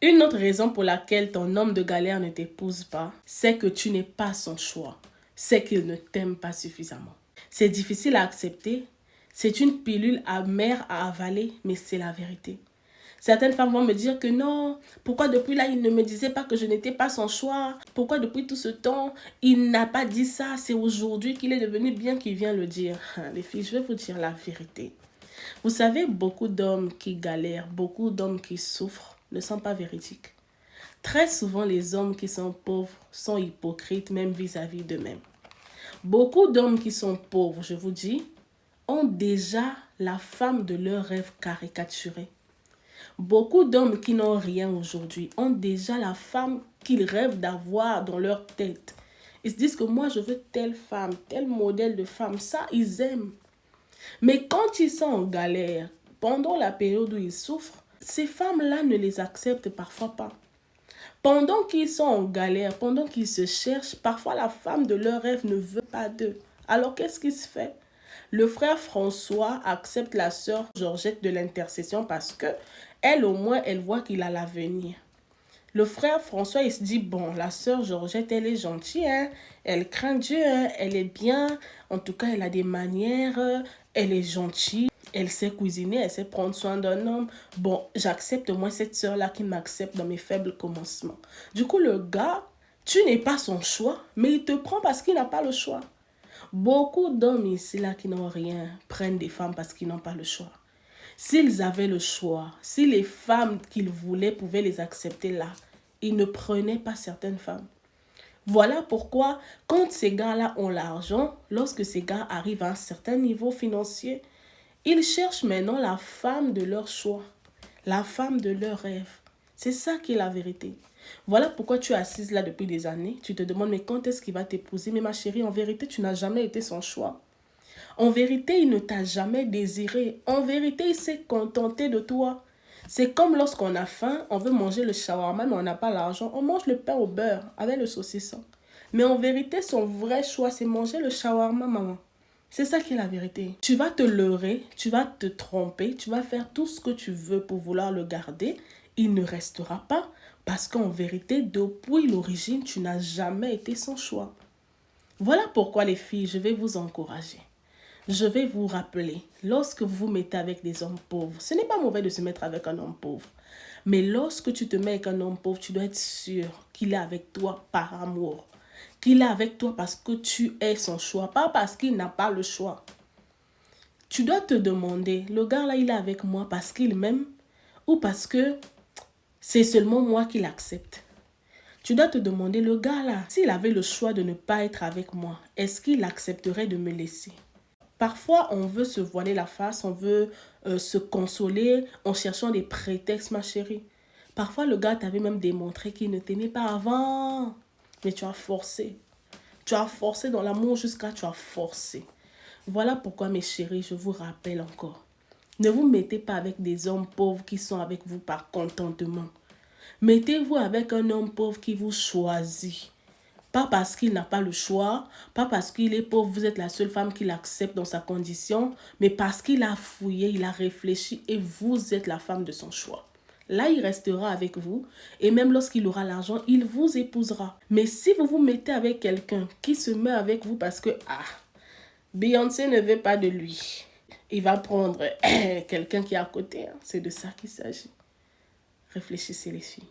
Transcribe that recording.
Une autre raison pour laquelle ton homme de galère ne t'épouse pas, c'est que tu n'es pas son choix. C'est qu'il ne t'aime pas suffisamment. C'est difficile à accepter. C'est une pilule amère à avaler, mais c'est la vérité. Certaines femmes vont me dire que non, pourquoi depuis là, il ne me disait pas que je n'étais pas son choix? Pourquoi depuis tout ce temps, il n'a pas dit ça? C'est aujourd'hui qu'il est devenu bien qu'il vient le dire. Les filles, je vais vous dire la vérité. Vous savez, beaucoup d'hommes qui galèrent, beaucoup d'hommes qui souffrent ne sont pas véridiques. Très souvent, les hommes qui sont pauvres sont hypocrites même vis-à-vis d'eux-mêmes. Beaucoup d'hommes qui sont pauvres, je vous dis, ont déjà la femme de leur rêve caricaturée. Beaucoup d'hommes qui n'ont rien aujourd'hui ont déjà la femme qu'ils rêvent d'avoir dans leur tête. Ils se disent que moi, je veux telle femme, tel modèle de femme. Ça, ils aiment. Mais quand ils sont en galère, pendant la période où ils souffrent, ces femmes-là ne les acceptent parfois pas. Pendant qu'ils sont en galère, pendant qu'ils se cherchent, parfois la femme de leur rêve ne veut pas d'eux. Alors qu'est-ce qui se fait? Le frère François accepte la sœur Georgette de l'intercession parce que elle au moins elle voit qu'il a l'avenir. Le frère François il se dit bon, la sœur Georgette elle est gentille, hein? Elle craint Dieu, hein? Elle est bien, en tout cas elle a des manières, elle est gentille. Elle sait cuisiner, elle sait prendre soin d'un homme. Bon, j'accepte moi cette sœur-là qui m'accepte dans mes faibles commencements. Du coup, le gars, tu n'es pas son choix, mais il te prend parce qu'il n'a pas le choix. Beaucoup d'hommes ici là qui n'ont rien prennent des femmes parce qu'ils n'ont pas le choix. S'ils avaient le choix, si les femmes qu'ils voulaient pouvaient les accepter là, ils ne prenaient pas certaines femmes. Voilà pourquoi quand ces gars-là ont l'argent, lorsque ces gars arrivent à un certain niveau financier, ils cherchent maintenant la femme de leur choix, la femme de leur rêve. C'est ça qui est la vérité. Voilà pourquoi tu es assise là depuis des années. Tu te demandes, mais quand est-ce qu'il va t'épouser? Mais ma chérie, en vérité, tu n'as jamais été son choix. En vérité, il ne t'a jamais désiré. En vérité, il s'est contenté de toi. C'est comme lorsqu'on a faim, on veut manger le shawarma, mais on n'a pas l'argent. On mange le pain au beurre avec le saucisson. Mais en vérité, son vrai choix, c'est manger le shawarma, maman. C'est ça qui est la vérité. Tu vas te leurrer, tu vas te tromper, tu vas faire tout ce que tu veux pour vouloir le garder. Il ne restera pas parce qu'en vérité, depuis l'origine, tu n'as jamais été son choix. Voilà pourquoi les filles, je vais vous encourager. Je vais vous rappeler, lorsque vous vous mettez avec des hommes pauvres, ce n'est pas mauvais de se mettre avec un homme pauvre. Mais lorsque tu te mets avec un homme pauvre, tu dois être sûr qu'il est avec toi par amour. Qu'il est avec toi parce que tu es son choix, pas parce qu'il n'a pas le choix. Tu dois te demander, le gars là, il est avec moi parce qu'il m'aime ou parce que c'est seulement moi qui l'accepte. Tu dois te demander, le gars là, s'il avait le choix de ne pas être avec moi, est-ce qu'il accepterait de me laisser? Parfois, on veut se voiler la face, on veut se consoler en cherchant des prétextes, ma chérie. Parfois, le gars t'avait même démontré qu'il ne t'aimait pas avant. Mais tu as forcé. Tu as forcé dans l'amour jusqu'à tu as forcé. Voilà pourquoi, mes chéris, je vous rappelle encore. Ne vous mettez pas avec des hommes pauvres qui sont avec vous par contentement. Mettez-vous avec un homme pauvre qui vous choisit. Pas parce qu'il n'a pas le choix, pas parce qu'il est pauvre, vous êtes la seule femme qui l'accepte dans sa condition, mais parce qu'il a fouillé, il a réfléchi et vous êtes la femme de son choix. Là, il restera avec vous et même lorsqu'il aura l'argent, il vous épousera. Mais si vous vous mettez avec quelqu'un qui se met avec vous parce que, Beyoncé ne veut pas de lui, il va prendre quelqu'un qui est à côté. C'est de ça qu'il s'agit. Réfléchissez les filles.